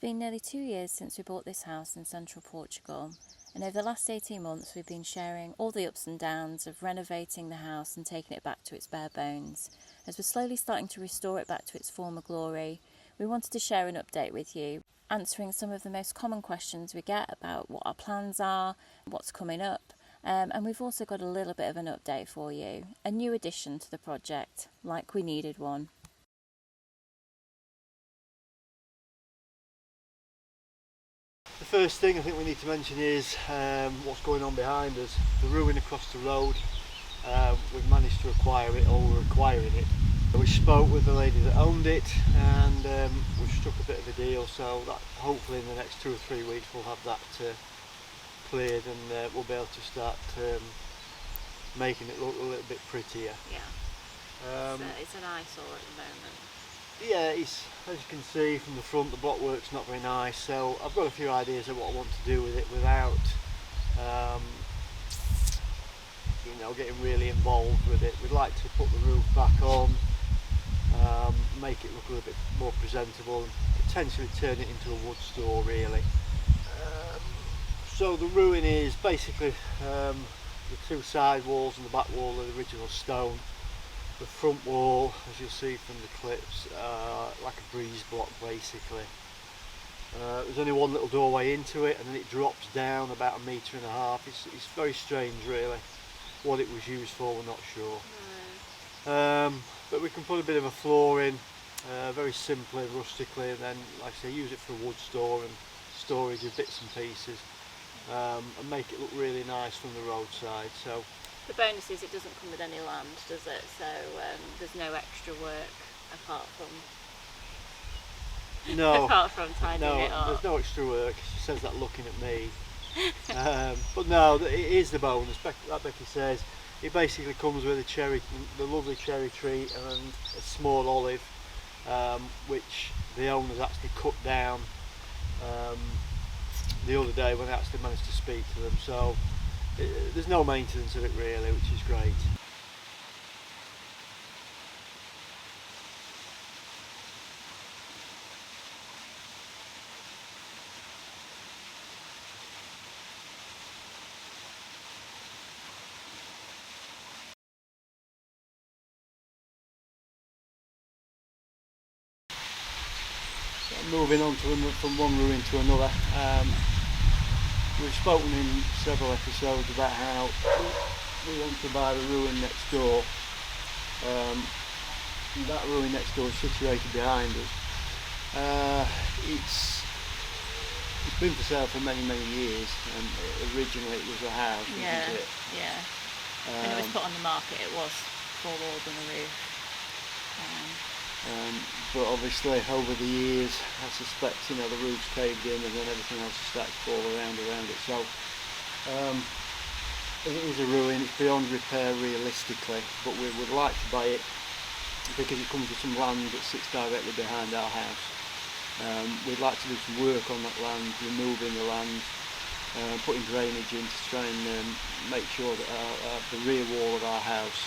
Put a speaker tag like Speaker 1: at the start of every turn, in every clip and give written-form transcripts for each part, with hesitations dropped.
Speaker 1: been nearly 2 years since we bought this house in Central Portugal, and over the last 18 months we've been sharing all the ups and downs of renovating the house and taking it back to its bare bones. As we're slowly starting to restore it back to its former glory, we wanted to share an update with you, answering some of the most common questions we get about what our plans are, what's coming up, and we've also got a little bit of an update for you, a new addition to the project, like we needed one.
Speaker 2: The first thing I think we need to mention is what's going on behind us. The ruin across the road. We've managed to acquire it, or we're acquiring it. We spoke with the lady that owned it, and we've struck a bit of a deal, so that hopefully in the next 2 or 3 weeks we'll have that cleared, and we'll be able to start making it look a little bit prettier.
Speaker 1: Yeah. It's an eyesore at the moment.
Speaker 2: Yeah, as you can see from the front, the blockwork's not very nice, so I've got a few ideas of what I want to do with it without getting really involved with it. We'd like to put the roof back on, make it look a little bit more presentable, and potentially turn it into a wood store really. So the ruin is basically the 2 side walls and the back wall are the original stone. The front wall, as you'll see from the clips, like a breeze block basically. There's only one little doorway into it, and then it drops down about 1.5 meters. It's very strange really. What it was used for, we're not sure. No. But we can put a bit of a floor in, very simply, rustically, and then, like I say, use it for a wood store and storage of bits and pieces, and make it look really nice from the roadside. So.
Speaker 1: The bonus is it doesn't come with any land, does it? So there's no extra work apart from tidying it up.
Speaker 2: There's no extra work. She says that looking at me. But no, it is the bonus. Like Becky says, it basically comes with the lovely cherry tree and a small olive, which the owners actually cut down the other day when I actually managed to speak to them. So. There's no maintenance of it really, which is great. So moving on from one ruin to another. We've spoken in several episodes about how we want to buy the ruin next door. That ruin next door is situated behind us. It's been for sale for many years, and originally it was a house, wasn't it?
Speaker 1: Yeah. When it was put on the market, it was 4 walls and a roof.
Speaker 2: But obviously over the years I suspect the roof's caved in and then everything else has started to fall around it, so it is a ruin. It's beyond repair realistically, but we would like to buy it because it comes with some land that sits directly behind our house. We'd like to do some work on that land, removing the land, putting drainage in to try and make sure that the rear wall of our house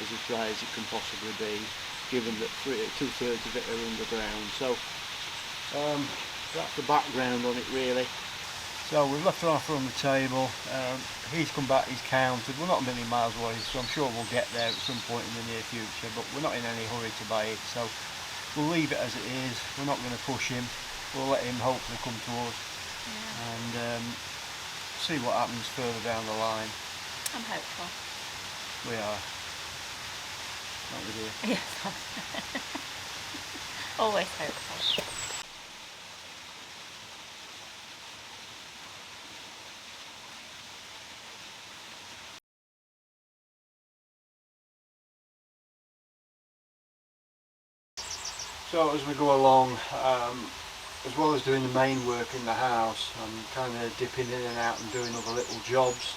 Speaker 2: is as dry as it can possibly be, given that 2/3 of it are underground. So that's the background on it really. So we've left our offer on the table. He's come back, he's counted. We're not a million miles away, so I'm sure we'll get there at some point in the near future, but we're not in any hurry to buy it, so we'll leave it as it is. We're not going to push him. We'll let him hopefully come to us and see what happens further down the line.
Speaker 1: I'm hopeful.
Speaker 2: We are. Not with you.
Speaker 1: Yes. Always hopeful.
Speaker 2: So as we go along, as well as doing the main work in the house, I'm kind of dipping in and out and doing other little jobs,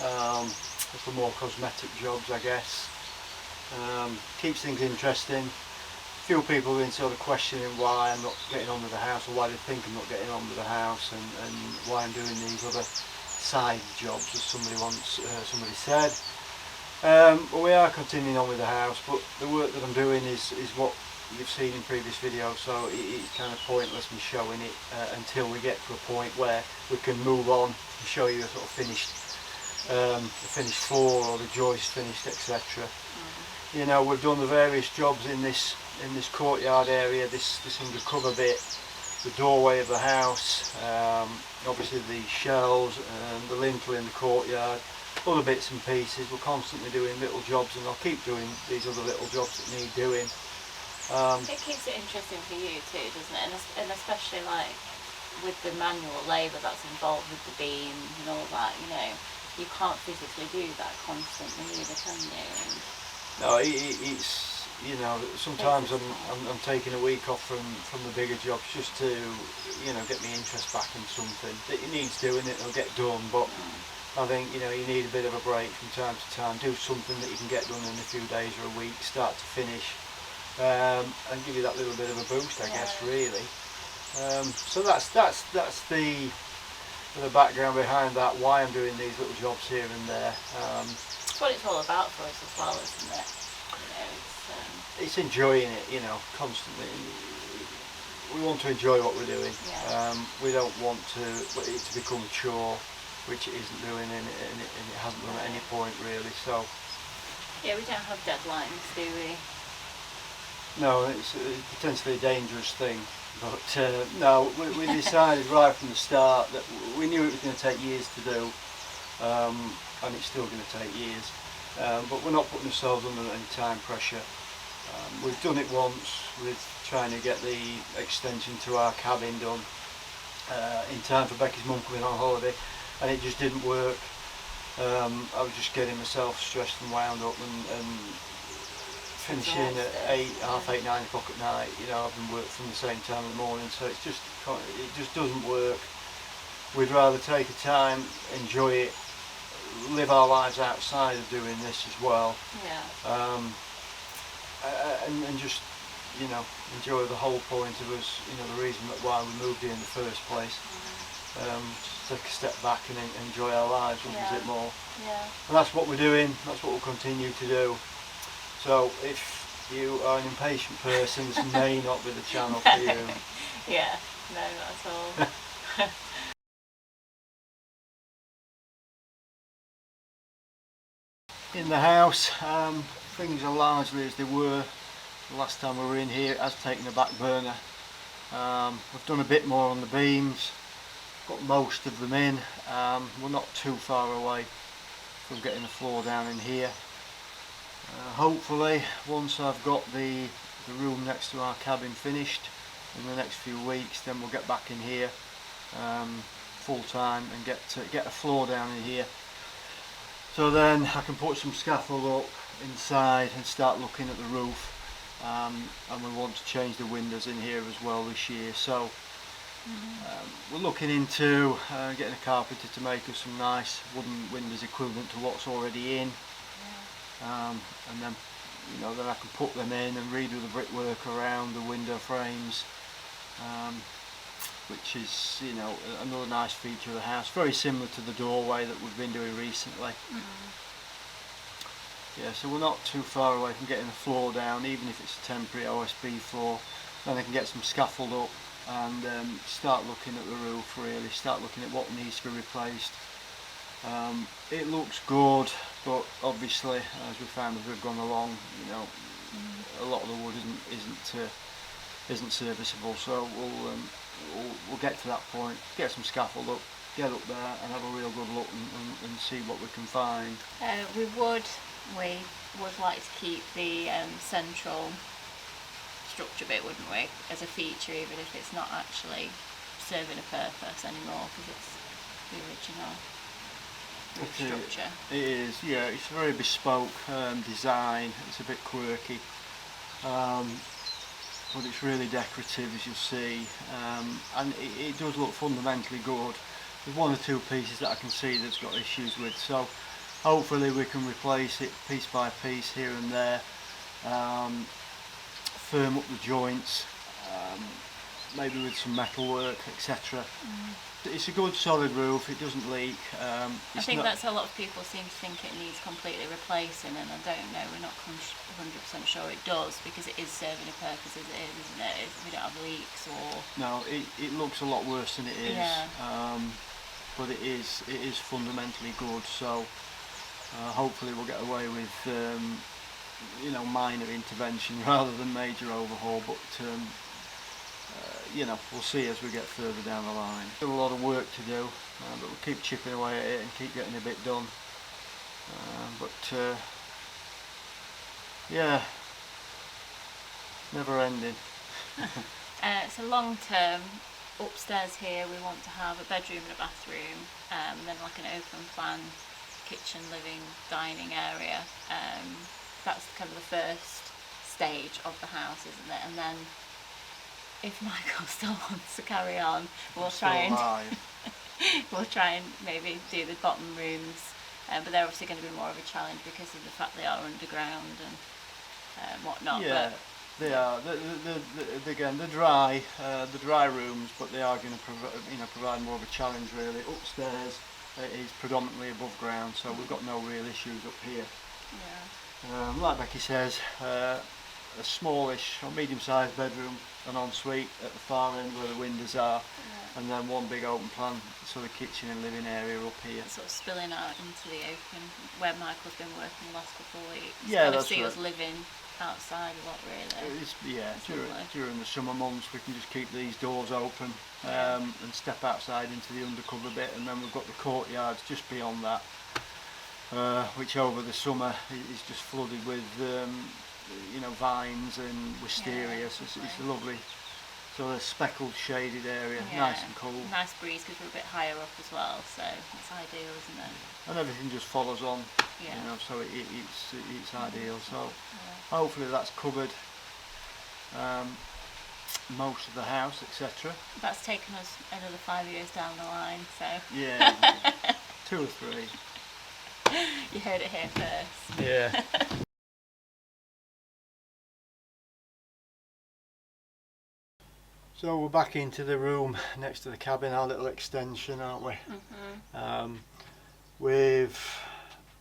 Speaker 2: little more cosmetic jobs I guess. Keeps things interesting. A few people have been sort of questioning why I'm not getting on with the house, or why they think I'm not getting on with the house, and why I'm doing these other side jobs, as somebody said. Well, we are continuing on with the house, but the work that I'm doing is what you've seen in previous videos, so it's kind of pointless me showing it until we get to a point where we can move on and show you a sort of finished the finished floor or the joist finished, etc. You know, we've done the various jobs in this courtyard area, this undercover bit, the doorway of the house, obviously the shells and the lintel in the courtyard, other bits and pieces. We're constantly doing little jobs, and I'll keep doing these other little jobs that need doing.
Speaker 1: It keeps it interesting for you too, doesn't it? And especially like with the manual labour that's involved with the beams and all that, you know, you can't physically do that constantly either, can you? And
Speaker 2: no, it's, you know, sometimes I'm taking a week off from the bigger jobs just to, you know, get my interest back in something. It needs doing, it'll get done, but I think, you know, you need a bit of a break from time to time. Do something that you can get done in a few days or a week, start to finish, and give you that little bit of a boost, I guess, really. So that's the background behind that, why I'm doing these little jobs here and there.
Speaker 1: It's what it's all about for us as well, isn't it? You know,
Speaker 2: it's enjoying it, you know, constantly. We want to enjoy what we're doing. We don't want it to become a chore, which it isn't doing, and it hasn't done at any point really. So
Speaker 1: yeah, we don't have deadlines, do we?
Speaker 2: No, it's potentially a dangerous thing. But no, we decided right from the start that we knew it was going to take years to do, and it's still going to take years. But we're not putting ourselves under any time pressure. We've done it once with trying to get the extension to our cabin done in time for Becky's mum coming on holiday, and it just didn't work. I was just getting myself stressed and wound up and finishing at 8, half 8, 9 o'clock at night. You know, I've been working from the same time in the morning, so it just doesn't work. We'd rather take a time, enjoy it, live our lives outside of doing this as well. And just, you know, enjoy the whole point of us, you know, the reason that why we moved here in the first place. Just take a step back and enjoy our lives a bit more. And that's what we're doing, that's what we'll continue to do. So if you are an impatient person, this may not be the channel for you.
Speaker 1: Yeah, no, not at all.
Speaker 2: In the house, things are largely as they were the last time we were in here. It has taken a back burner. We've done a bit more on the beams, got most of them in. We're not too far away from getting the floor down in here. Hopefully, once I've got the room next to our cabin finished in the next few weeks, then we'll get back in here full time and get a floor down in here. So then I can put some scaffold up inside and start looking at the roof. And we want to change the windows in here as well this year. So we're looking into getting a carpenter to make us some nice wooden windows equivalent to what's already in. And then, you know, then I can put them in and redo the brickwork around the window frames, which is, you know, another nice feature of the house. Very similar to the doorway that we've been doing recently. Yeah, so we're not too far away from getting the floor down, even if it's a temporary OSB floor. Then I can get some scaffold up and start looking at the roof, really, start looking at what needs to be replaced. It looks good, but obviously, as we found as we've gone along, you know, a lot of the wood isn't serviceable. So we'll get to that point, get some scaffold up, get up there, and have a real good look and see what we can find.
Speaker 1: We would like to keep the central structure bit, wouldn't we, as a feature, even if it's not actually serving a purpose anymore, because it's the original structure.
Speaker 2: It is, yeah. It's a very bespoke design. It's a bit quirky, but it's really decorative, as you'll see, and it does look fundamentally good. There's one or two pieces that I can see that's got issues with, so hopefully we can replace it piece by piece here and there, firm up the joints, maybe with some metal work, etc. It's a good solid roof, it doesn't leak.
Speaker 1: I think that's a lot of people seem to think it needs completely replacing, and I don't know, we're not 100% sure it does, because it is serving a purpose as it is, isn't it? We don't have leaks or...
Speaker 2: No, it looks a lot worse than it is, but it is fundamentally good, so hopefully we'll get away with you know, minor intervention rather than major overhaul, but you know, we'll see as we get further down the line. Still a lot of work to do, but we'll keep chipping away at it and keep getting a bit done. Yeah, never ending.
Speaker 1: So long term, upstairs here we want to have a bedroom and a bathroom, and then like an open plan kitchen, living, dining area. That's kind of the first stage of the house, isn't it? And then if Michael still wants to carry on, we'll try and maybe do the bottom rooms, but they're obviously going to be more of a challenge because of the fact they are underground and whatnot.
Speaker 2: Yeah, but they are. Again, they're dry rooms, but they are going to provide more of a challenge really. Upstairs is predominantly above ground, so we've got no real issues up here.
Speaker 1: Yeah.
Speaker 2: Like Becky says, a smallish or medium-sized bedroom, an ensuite at the far end where the windows are, and then one big open plan sort of kitchen and living area up here.
Speaker 1: Sort of spilling out into the open where Michael's been working the last couple of weeks.
Speaker 2: Yeah,
Speaker 1: kind
Speaker 2: that's
Speaker 1: of see
Speaker 2: right.
Speaker 1: us living outside a lot really.
Speaker 2: During the summer months we can just keep these doors open and step outside into the undercover bit, and then we've got the courtyards just beyond that, which over the summer is just flooded with you know, vines and wisteria. So it's a lovely sort of speckled shaded area, nice and cool. Nice
Speaker 1: breeze because we're a bit higher up as well, so it's ideal, isn't it?
Speaker 2: And everything just follows on, you know, so it's ideal. So hopefully that's covered most of the house, etc.
Speaker 1: That's taken us another 5 years down the line, so...
Speaker 2: Yeah, 2 or 3.
Speaker 1: You heard it here first.
Speaker 2: Yeah. So we're back into the room next to the cabin, our little extension, aren't we? Mm-hmm. We've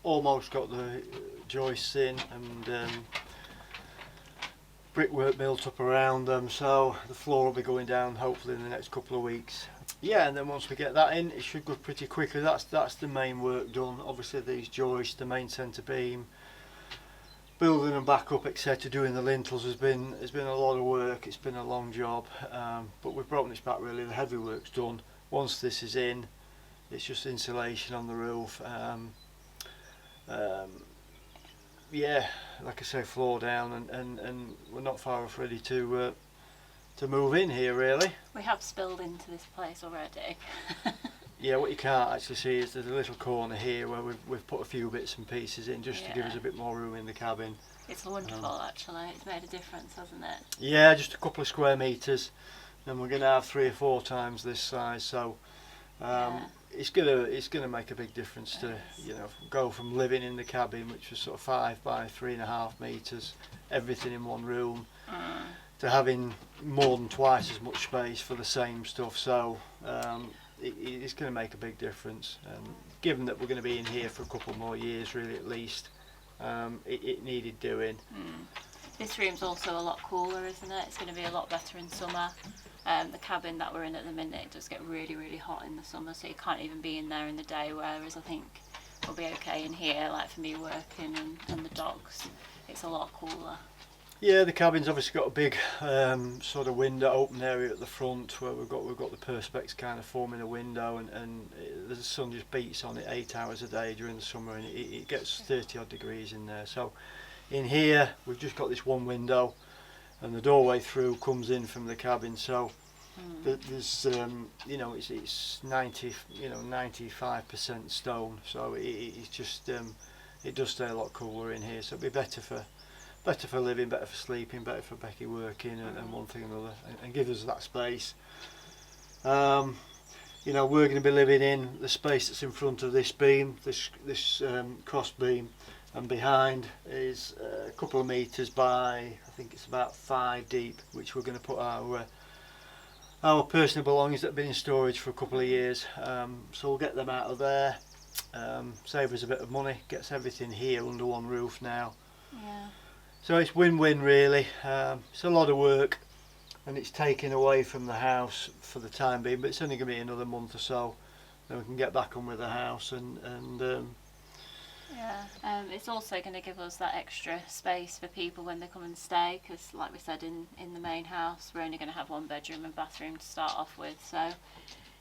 Speaker 2: almost got the joists in and brickwork built up around them, so the floor will be going down hopefully in the next couple of weeks. Yeah, and then once we get that in, it should go pretty quickly. That's the main work done. Obviously these joists, the main centre beam, building them back up, etc., doing the lintels has been a lot of work. It's been a long job, but we've broken this back really. The heavy work's done. Once this is in, it's just insulation on the roof. Yeah, like I say, floor down, and we're not far off ready to move in here really.
Speaker 1: We have spilled into this place already.
Speaker 2: Yeah, what you can't actually see is there's a little corner here where we've put a few bits and pieces in just to give us a bit more room in the cabin.
Speaker 1: It's wonderful actually, it's made a difference, hasn't it?
Speaker 2: Yeah, just a couple of square metres, and we're going to have 3 or 4 times this size, so it's gonna make a big difference to, you know, go from living in the cabin, which was sort of 5 by 3.5 metres, everything in one room, to having more than twice as much space for the same stuff. So it's going to make a big difference, given that we're going to be in here for a couple more years really at least. It needed doing.
Speaker 1: This room's also a lot cooler, isn't it? It's going to be a lot better in summer. The cabin that we're in at the minute, it does get really, really hot in the summer, so you can't even be in there in the day, whereas I think we'll be okay in here, like for me working and the dogs, it's a lot cooler.
Speaker 2: Yeah, the cabin's obviously got a big sort of window open area at the front where we've got the perspex kind of forming a window, and the sun just beats on it 8 hours a day during the summer, and it gets 30 odd degrees in there. So in here we've just got this one window, and the doorway through comes in from the cabin. So there's you know, it's 95% stone, so it's just it does stay a lot cooler in here. So it'll be better for living, better for sleeping, better for Becky working, and one thing and another, and give us that space. You know, we're going to be living in the space that's in front of this beam, this cross beam, and behind is a couple of metres by, I think it's about 5 deep, which we're going to put our our personal belongings that have been in storage for a couple of years. So we'll get them out of there, save us a bit of money, gets everything here under one roof now.
Speaker 1: Yeah.
Speaker 2: So it's win-win really. It's a lot of work and it's taken away from the house for the time being, but it's only going to be another month or so, then we can get back on with the house and
Speaker 1: yeah. It's also going to give us that extra space for people when they come and stay, because like we said, in the main house we're only going to have one bedroom and bathroom to start off with, so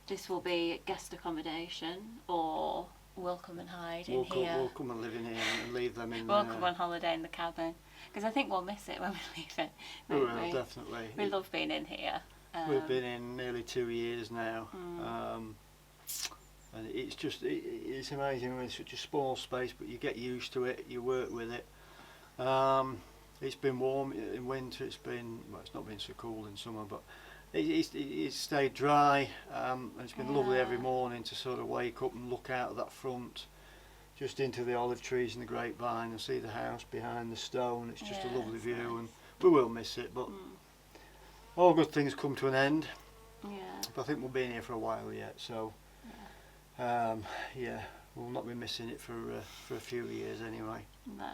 Speaker 1: this will be guest accommodation, or we'll come and hide in here.
Speaker 2: We'll come and live in here and leave them in
Speaker 1: We'll come on holiday in the cabin, because I think we'll miss it when we leave it.
Speaker 2: We will, definitely.
Speaker 1: We love being in here.
Speaker 2: We've been in nearly 2 years now. And it's just, it's amazing when it's such a small space, but you get used to it, you work with it. It's been warm in winter, it's not been so cold in summer, but it's stayed dry, and it's been lovely every morning to sort of wake up and look out of that front, just into the olive trees and the grapevine, and see the house behind the stone. It's just a lovely view, nice. And we will miss it, but all good things come to an end.
Speaker 1: Yeah.
Speaker 2: But I think we'll be in here for a while yet, so we'll not be missing it for a few years anyway.
Speaker 1: No.